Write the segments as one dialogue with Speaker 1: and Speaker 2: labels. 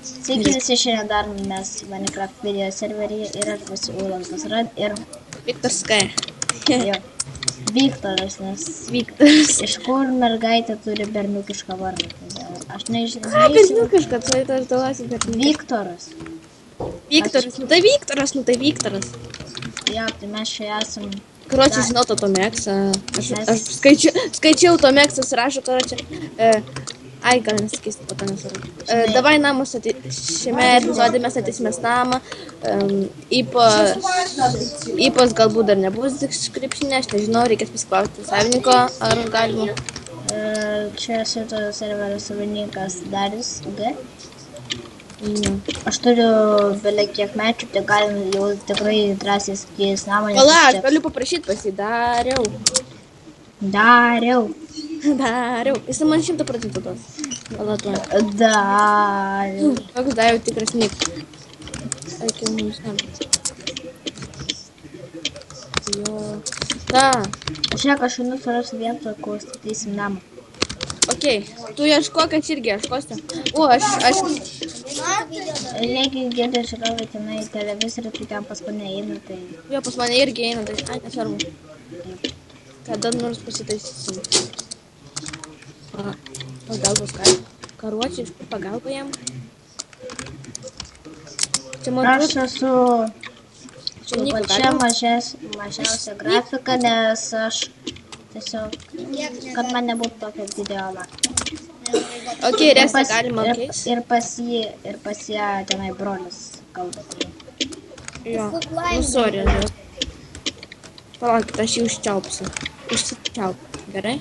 Speaker 1: Sveiki visi, šiandien dar mes Minecraft video serveryje ir aš visi Ulantas Rad ir
Speaker 2: Viktoras K.
Speaker 1: jo, Viktoras, nes
Speaker 2: Viktoras.
Speaker 1: iš kur mergaitė turi berniukišką vardą. Aš nežinau.
Speaker 2: Ką berniukišką, tu tas dalasis berniukiškas.
Speaker 1: Viktoras.
Speaker 2: Viktoras, nu tai Viktoras, nu tai Viktoras.
Speaker 1: Jo, tai mes čia esam.
Speaker 2: Короче, žinau to Tomeksą. Aš skaičiau Tomeksas rašo, короче. Ai, gal nesakysiu, po to nesvarbu. Davai namus, šiame epizode mes ateisime namą. Ypos galbūt dar nebus description'e, aš nežinau, reikės pasiklausti savininko, ar galima.
Speaker 1: Čia šito serverio savininkas Darius G.
Speaker 2: Ne.
Speaker 1: Aš turiu beveik kiek mečių, tai galim jau tikrai drąsiai sakyti namą.
Speaker 2: Pala, aš galiu paprašyti pasidariau.
Speaker 1: Dariau.
Speaker 2: Jis man 100% duos. Pala, tu.
Speaker 1: Dariau.
Speaker 2: Toks Dariau tikras nik. Sakiau, mums ne. Jo. Da.
Speaker 1: Žiūrėk, aš einu surasiu vietą, kur statysim namą.
Speaker 2: Okei, tu ieškok, aš irgi ieškosiu. O, aš...
Speaker 1: Jeigu girdė žiūrovai tenai televizorių, tai ten pas mane eina, tai...
Speaker 2: Jo, pas mane irgi eina, tai... Ai, nesvarbu. Kada nors pasitaisysim. Pagalbos karuočiai, iš kur pagalba jam? Čia man
Speaker 1: Aš esu su pačia mažiausia grafika, nes aš tiesiog, kad man nebūtų tokio didelio.
Speaker 2: Okei, resą galima keis.
Speaker 1: Ir pas ją tenai brolis kalba.
Speaker 2: Jo, nu sorry, ne. Palauk, aš jį užčiaupsiu. Užsičiaup, gerai?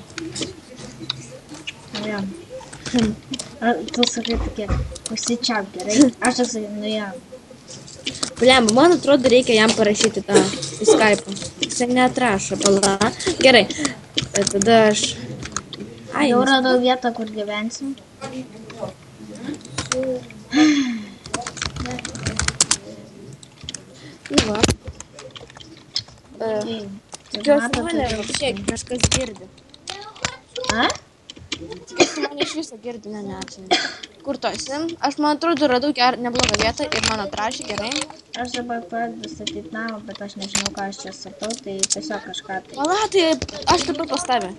Speaker 1: Jo. Tu sakai tokie, užsičiaup, gerai? Aš esu, nu jo.
Speaker 2: Blemba, man atrodo, reikia jam parašyti tą į Skype'ą. Jis neatrašo, pala. Gerai, tada aš... Ai,
Speaker 1: jau radau vietą, kur gyvensim.
Speaker 2: Nu va. Tikiuosi mane šiek kažkas girdi.
Speaker 1: A?
Speaker 2: Tikiuosi mane iš viso girdi, ne, neatsimenu. Kur tu esi? Aš, man atrodo, radau neblogą vietą ir man atrašė, gerai.
Speaker 1: Aš dabar pradedu statyti namą, bet aš nežinau, ką aš čia statau, tai tiesiog kažką tai.
Speaker 2: Pala, tai aš taip pas tave.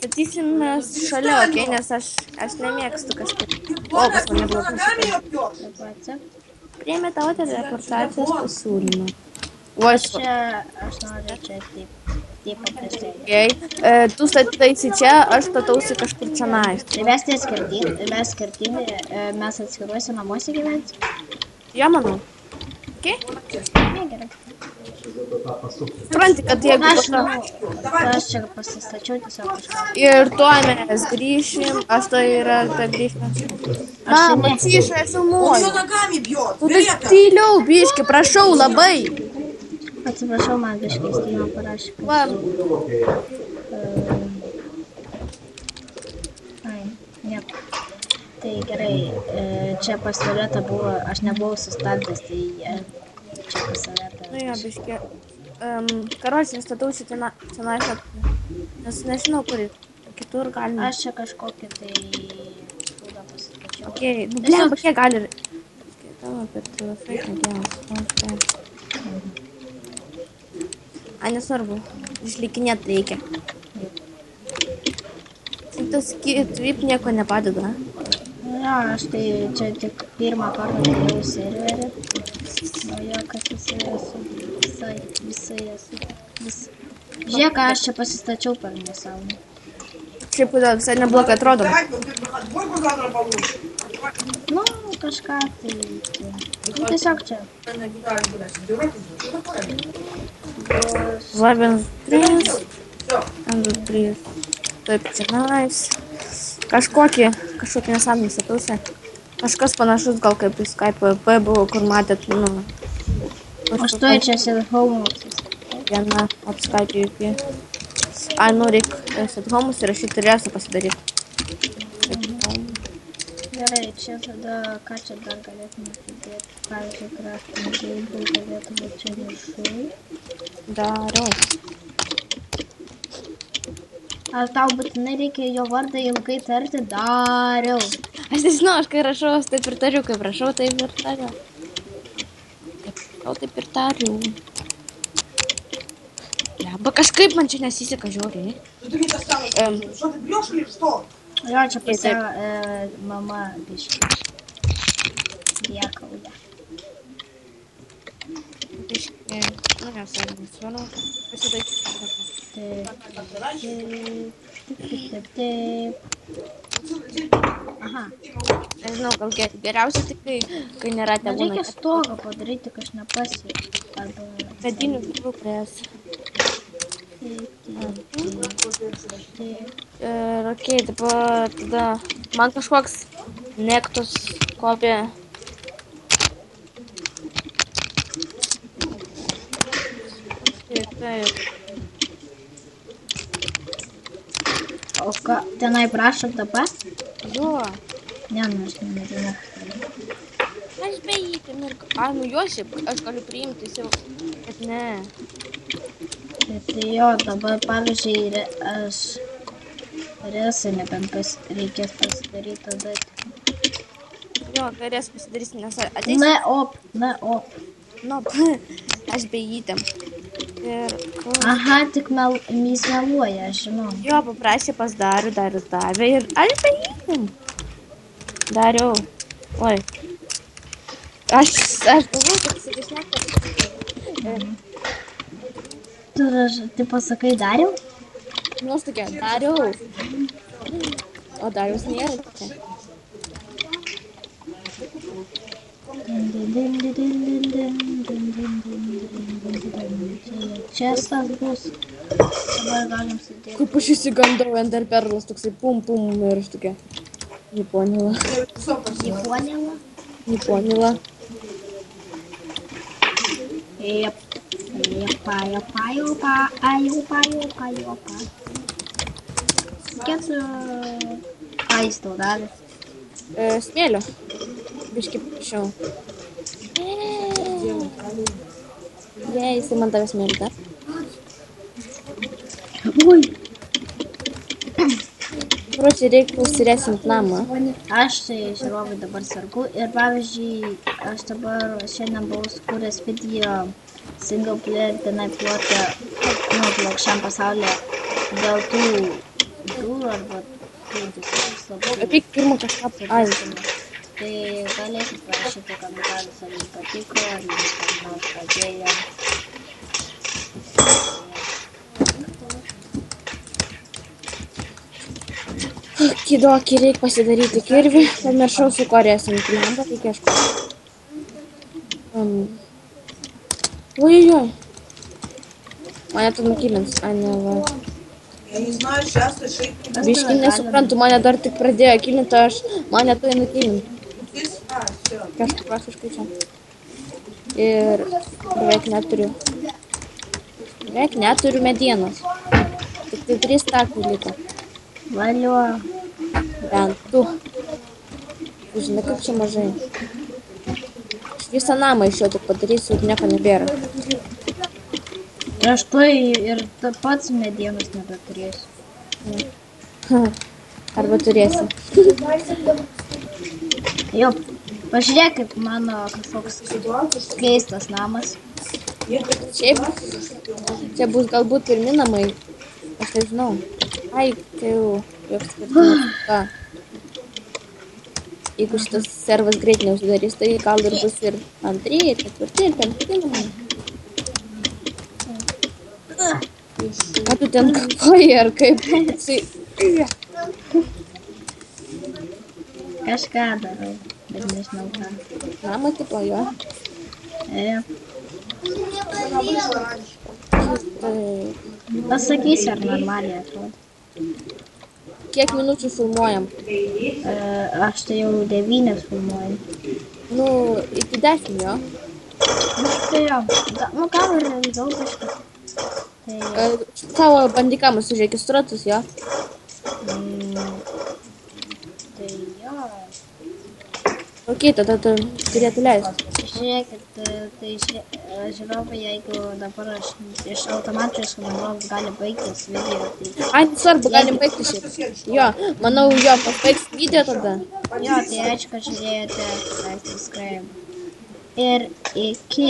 Speaker 2: Statysim mes šalia, okei, nes aš nemėgstu kažkaip. O, pas mane blogai. Priėmė tavo teleportacijos pasiūlymą. O, aš...
Speaker 1: Čia, aš noriu čia taip paprastai.
Speaker 2: Okei, tu stataisi čia, aš statausi kažkur čia nais.
Speaker 1: Tai mes tai skirtingi, mes atskiruose namuose gyvensim.
Speaker 2: Jo, manau. Okei?
Speaker 1: Ne, gerai.
Speaker 2: Supranti, kad jeigu...
Speaker 1: Aš čia pasistačiau tiesiog kažką.
Speaker 2: Ir tuo mes grįšim, aš to yra ta grįžim. Mama, ciša, aš filmuoju. Tu tai tyliau, biški, prašau, labai.
Speaker 1: Atsiprašau, man biškai Steam'ą parašė.
Speaker 2: Va.
Speaker 1: Ai, nieko. Tai gerai, čia pas Violetą buvo, aš nebuvau sustabdęs, tai čia pas Violetą.
Speaker 2: Nu jo, biški. Karočiai, statausi tenai, nes nežinau, kur kitur galima.
Speaker 1: Aš čia kažkokį tai būdą pasistačiau.
Speaker 2: Okei, nu blemba, kiek gali... Skaitau apie telefaiką gėlas. A, nesvarbu, išlikinėt reikia. Tas tvip nieko nepadeda.
Speaker 1: Jo, aš tai čia tik pirmą kartą turėjau serverį. Nu jo, kad visai esu. Žiūrėk, aš čia pasistačiau per nesąmonę.
Speaker 2: Šiaip visai neblogai atrodo.
Speaker 1: Nu, kažką tai... Nu, tiesiog čia.
Speaker 2: Labins 3. Andus 3. Taip, čia nais. Kažkokį nesąmonį statausi. Kažkas panašus gal kaip į Skype P buvo, kur matėt, nu...
Speaker 1: Aš tu čia set home'us.
Speaker 2: Viena ap Skype IP. Ai, nu, reik set home'us ir aš jį turėsiu pasidaryti.
Speaker 1: Gerai, čia tada, ką čia dar galėtume pridėti? Pavyzdžiui, crafting table galėtų būti čia viršui.
Speaker 2: Dariau.
Speaker 1: Ar tau būtinai reikia jo vardą ilgai tarti? Dariau.
Speaker 2: Aš nežinau, aš kai rašau, aš taip ir tariu, kai rašau, taip ir tariu. Taip ir tariu. Lemba, kažkaip man čia nesiseka žiauriai.
Speaker 3: Что ты бьешь или что?
Speaker 1: Jo, čia pusiau mama biški. Diekauja.
Speaker 2: Biškai, nu nesvarbu, nesvarbu. Pasidaikyti.
Speaker 1: Taip. Aha.
Speaker 2: Nežinau, gal geriausia tik kai nėra tėvų.
Speaker 1: Reikia stogą padaryti, kad aš nepasiekiu. Arba...
Speaker 2: Medinių gyvų pries. Ir okei, dabar tada man kažkoks nektos kopija. Taip.
Speaker 1: O ką, tenai prašo dabar?
Speaker 2: Jo.
Speaker 1: Ne, nu aš nežinau.
Speaker 2: Aš beįtim ir... Ai, nu juos, aš galiu priimti, bet ne.
Speaker 1: Tai jo, dabar pavyzdžiui, aš resą nebent reikės pasidaryti tada.
Speaker 2: Jo, galės pasidarysi, nes ateis...
Speaker 1: Ne, op.
Speaker 2: Nu, aš beįtim. Ir...
Speaker 1: Aha, tik jis meluoja, aš žinau.
Speaker 2: Jo, paprašė pas Darių davė ir aš beįtim. Dariau. Oi. Aš galvoju, kad sakys nekta.
Speaker 1: Tu pasakai Dariau?
Speaker 2: Nu, aš tokia, Dariau. O Dariaus nėra čia.
Speaker 1: Čestas bus. Dabar galim sudėti.
Speaker 2: Kaip aš įsigandau, Ender Perlas toksai pum ir aš tokia. Neponila.
Speaker 1: Jep. Jopa. Kiek ką jis tau davė?
Speaker 2: Smėlio. Biškai prašiau. Jisai man davė smėlį, dar.
Speaker 1: Ui.
Speaker 2: Pročiai reikia užsiresint namą.
Speaker 1: Aš tai žiūrovai dabar sargu ir pavyzdžiui, aš dabar šiandien buvau sukūręs video single player tenai plotą, plokščiam pasaulyje dėl tų durų arba tų slabų.
Speaker 2: Apik pirmą kažką paaiškinti.
Speaker 1: Tai galėsit parašyti komentarus, ar jums patiko, ar jums kas nors padėjo.
Speaker 2: Kidokį reikia pasidaryti kirvį. Pamiršau su korėsim lempą, reikia ieškoti. Oi. Mane tu nukilins. Ai, ne, va.
Speaker 3: Я не знаю, сейчас ты шейки.
Speaker 2: Biškai nesuprantu, mane dar tik pradėjo kilinti, mane tu nukilinti.
Speaker 3: Здесь? А, все.
Speaker 2: Kažkaip čia. Ir beveik neturiu medienos. Tik tai 3 takų liko.
Speaker 1: Valio.
Speaker 2: Bent 2. Žinai, kaip čia mažai. Aš visą namą iš jo tik padarysiu ir nieko nebėra.
Speaker 1: Ir aš tuoj ir pats medienos nebeturėsiu.
Speaker 2: Arba turėsi.
Speaker 1: Jo, pažiūrėk, kaip mano kažkoks keistas namas.
Speaker 2: Šiaip, čia bus galbūt pirmi namai. Aš nežinau. Ai, čia jau joks skirtumas. Ką? Jeigu šitas servas greit neužsidarys, tai gal ir bus ir 2, 4 ir 5 namai. Ką tu ten kakoji, ar kaip?
Speaker 1: Kažką darau, bet nežinau ką.
Speaker 2: Namą tipo jo.
Speaker 1: Pasakysi, ar normaliai atrodo.
Speaker 2: Kiek minučių filmuojam?
Speaker 1: Aš tai jau 9 filmuoju.
Speaker 2: Nu, iki 10 jo.
Speaker 1: Tai jo, nu gal ir ilgiau kažkas.
Speaker 2: Tavo bandikamas užregistruotas jo.
Speaker 1: Tai jo.
Speaker 2: O Ok, tada tu turėtų leisti.
Speaker 1: Žiūrėkit, tai žiūrovai, jeigu dabar aš iš automatiškai manau, gali baigtis video, tai...
Speaker 2: Ai, svarbu, galim baigti šiaip. Jo, manau, jo, pasbaigs video tada.
Speaker 1: Jo, tai ačiū, kad žiūrėjote, like, subscribe. Ir iki...